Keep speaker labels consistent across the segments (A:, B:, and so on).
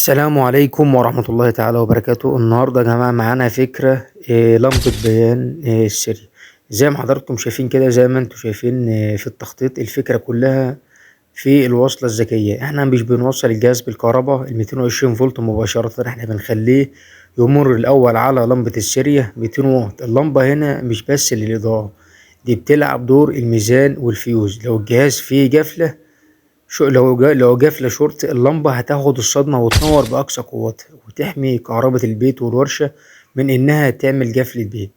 A: السلام عليكم ورحمة الله تعالى وبركاته. النهاردة يا جماعة معانا فكرة لمبة بيان السري. زي ما حضراتكم شايفين كده، زي ما انتم شايفين في التخطيط. الفكرة كلها في الوصلة الذكية. احنا مش بنوصل الجهاز بالكهرباء ال 220 فولت مباشرة، احنا بنخليه يمر الأول على لمبة السيرية 200 واط. اللمبة هنا مش بس للإضاءة، دي بتلعب دور الميزان والفيوز. لو الجهاز فيه جفلة، لو جه فلاش شورت، اللمبة هتاخد الصدمة وتنور بأقصى قوتها، وتحمي كهرباء البيت والورشة من إنها تعمل جفلة بيت.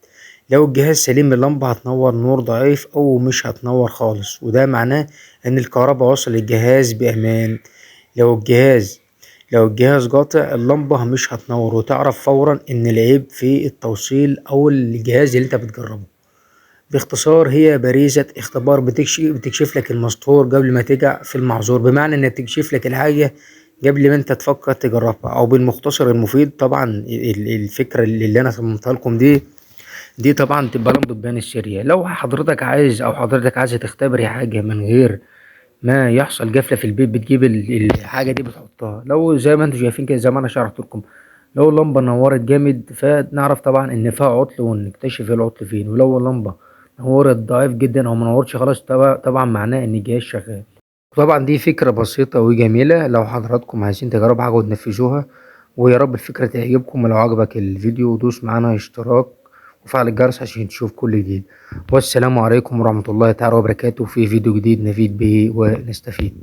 A: لو الجهاز سليم، اللمبة هتنور نور ضعيف أو مش هتنور خالص، وده معناه إن الكهرباء وصل للجهاز بأمان. لو الجهاز لو الجهاز قاطع، اللمبة مش هتنور، وتعرف فورا إن العيب في التوصيل أو الجهاز اللي أنت بتجربه. باختصار، هي بارزة اختبار بتكشف لك المستور قبل ما تقع في المعذور، بمعنى انها بتكشف لك الحاجة قبل ما انت تفكر تجربها. او بالمختصر المفيد، طبعا الفكرة اللي انا صممتها لكم دي طبعا تبقى لمبة بيان السرية. لو حضرتك عايز او حضرتك عايزة تختبري حاجة من غير ما يحصل جفلة في البيت، بتجيب الحاجة دي بتحطها. لو زي ما انتم شايفين كده، زي ما انا شرحت لكم، لو اللمبة نورت جامد فنعرف طبعا ان فيها عطل ونكتشف العطل فين. ولو اللمبة نورت ضعيف جدا او منورتش خلاص، طبعا معناه ان الجهاز شغال. طبعا دي فكرة بسيطة وجميلة، لو حضراتكم عايزين تجربوا حاجة وتنفذوها. ويا رب الفكرة تعجبكم، ولو عجبك الفيديو دوس معانا اشتراك وفعل الجرس عشان تشوف كل جديد. والسلام عليكم ورحمة الله تعالى وبركاته، في فيديو جديد نفيد به ونستفيد.